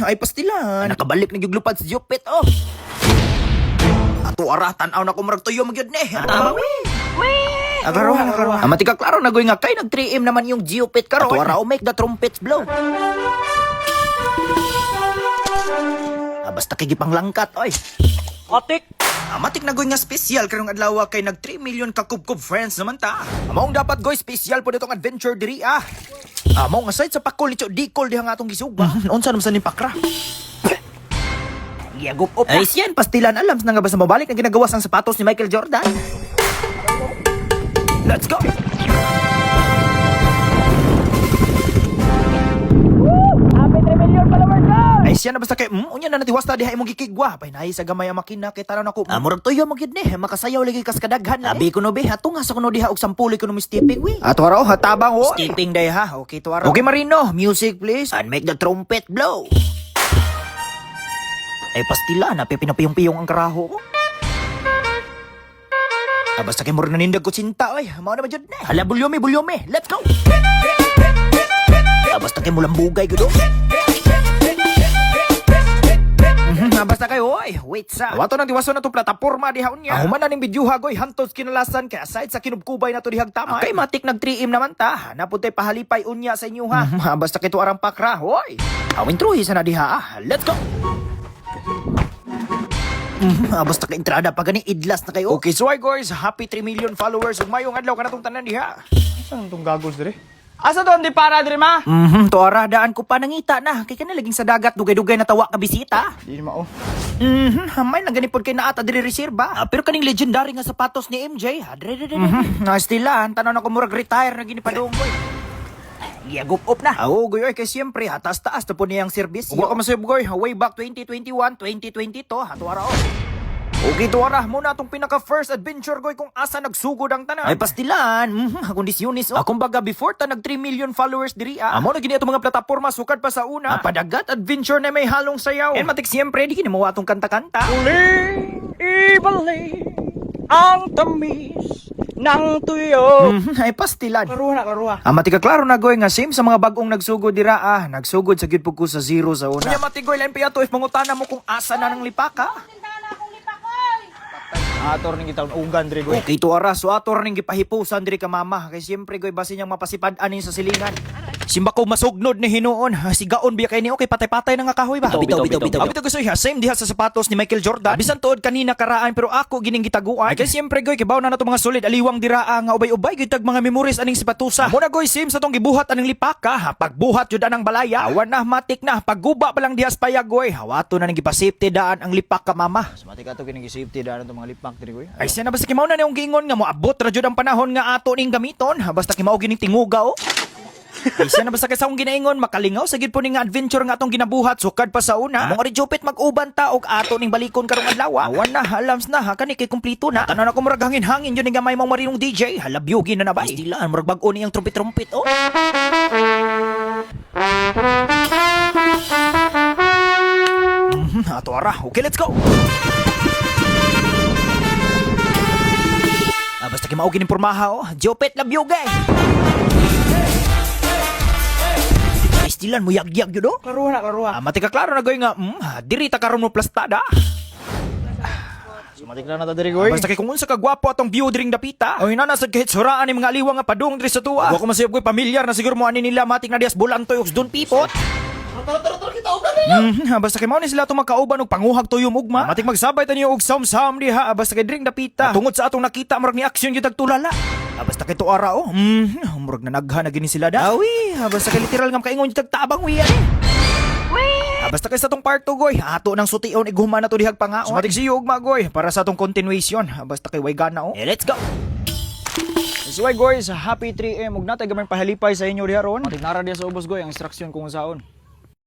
Ay pastilan. Nakabalik na yung lupad si Jupit, oh. Ato ara, tanaw na kumurag tuyo magyod ni. Agaruhan. Amati ka klaro na nga kay nag 3M naman yung Jupit karon. Ato ara, make the trumpets blow. Basta kigipang langkat, oy. Atik! Matik na nga special karong adlaw kay nag 3 million ka kubkub friends naman ta. Among dapat goy special po ditong adventure diri ah. Among aside sa pakol nicho dikol diha nga atong gisugba. Unsa naman sa ni pakra? Yagop op. Ay siyan pastilan alam na nga ba sa mabalik na ginagawas ang sapatos ni Michael Jordan. Let's go. Happy 3 million followers na! Ay siya na basta kay unya na natiwas ta diha imong gikigwa. Pay nahi sa gamay ang makina kay tanaw nako. Murag tuyo mo gid ni makasayaw lagi kas kadaghan. Abi ko no be hato nga sa kuno diha og 10 ekonomi stepping we. Ato araw hatabang wo. Stepping day ha. Okay to araw. Okay Marino, music please and make the trumpet blow. Ay pastila na pinapiyong-piyong ang karaho ko. Basta kay murag nanindag ko sinta oy. Mao na jud ni. Hala bulyome. Let's go. Basta kay mulang bugay gud. Basta kayo, oy, wait sa. Wato nang diwaso na itong plataporma dihaon niya. Human na ning bidyuha, goy, hantos kinalasan, kaya aside sa kinubkubay na to dihag tama. Okay, matik nag 3M naman ta. Napuntay pahalipay unya sa inyo ha. Basta kito arang pakra, oy. Awin truhi sa na diha, let's go. Basta ka entrada pa gani, idlas na kayo. Okay, so hi guys, happy 3 million followers. Ug mayong adlaw ka na itong tanan diha. Saan itong gagos dire? Asa doon di para dire ma? To ara, daan ko pa nangita na. Kay ka na laging sa dagat, dugay-dugay na tawa ka bisita. Di mao. Hamay lang ganipod kay naata diri reserba. Pero kaning legendary nga sapatos ni MJ, dre. Stilan, tanaw na ko murag retire na gini padunggoy. Yagop op na. Goy kay siyempre hatas-taas to po niyang service. Uwa ka masayop goy, way back 2021, 2022, hato ara o. Okay to ara, muna itong pinaka-first adventure goy kung asa nagsugod ang tanan. Ay pastilan, kondisyonis o. Akong baga before ta nag 3 million followers diri amo na gini itong mga plataporma sukad pa sa una. Padagat adventure na may halong sayaw. And matik siyempre, di kinimawa itong kanta-kanta. Uling ibalik ang tamis ng tuyo. Ay pastilan. Karuha. Mati ka klaro na goy nga same sa mga bagong nagsugod dira nagsugod sa gid pug ko sa zero sa una. Kunya mati goy lain piato if mangutana mo kung asa na nang lipaka. Ator ning gitaon ugan dire goy. Okay to ara, so ator ning gipahipusan diri ka mama kay siyempre goy basi niyang mapasipad anin sa silingan. Simba ko masugnod ni hinuon. Sigaon biya kay ni okay patay-patay na nga kahoy ba. Bitaw. Abito gusto same diha sa sapatos ni Michael Jordan. Bisan tuod kanina karaan pero ako gining gitaguan. Kay siyempre goy kibaw na nato mga solid aliwang diraa nga ubay-ubay gyud tag mga memories aning sipatusa. Mo na goy sim sa tong gibuhat aning lipaka. Pagbuhat jud anang balaya. Awan na matik na pagguba pa lang diha sa payag goy. Hawato na ning gipa-safety daan ang lipaka mama. Mati ka to gining safety daan tong mga lipak dire goy. Ay siya na basta kimaw na niyong giingon nga mo abot ra jud ang panahon nga ato ning gamiton. Basta kimaw gining tinguga o. Ay siya na basta kaysa akong ginaingon makalingaw sa gid po ning adventure nga atong ginabuhat sukad pa sa una. Among ri Jupit mag-uban ta og ato ning balikon karong adlaw. Awan na halams na kani kay kumpleto na. Tanan ako murag hangin-hangin jud ning gamay mong marinong DJ. Halabyugi na nabay. Istilaan murag bag-o niyang trumpet oh. Ato ara. Okay, let's go. Basta kimao gining pormaha oh. Jupit labyugi. Istilan mo yag-yag yun, oh. Karuha. Mati ka klaro na goy nga, diri ta karon mo plastada. Sumatik na ta dire goy. Basta kay kung unsa ka gwapo atong view diring dapita. Oy na sa kahit suraan ni mga aliwa nga padung diri sa tuwa. Wa ko masayop goy pamilyar na siguro mo ani nila matik na dias bulantoy og don pipot. Basta kay mao ni sila tumakauban og panguhag tuyom ugma. Matik magsabay ta niyo og sam-sam diha basta kay diring dapita. Tungod sa atong nakita murag ni action gyud tulala. Basta kay tuara oh. Murag na nagha na gini sila da. Awi, basta kay literal nga kaingon gyud tabang wi ani. Basta kay sa tong part 2 goy, ato nang sutiyon iguman na to dihag pangaon. Matik siyo ugma goy para sa tong continuation. Basta kay way gana oh. Let's go. So guys, happy 3M ug natay gamay pahalipay sa inyo diha ron. Matik nara diha sa ubos goy ang instruction kung saon.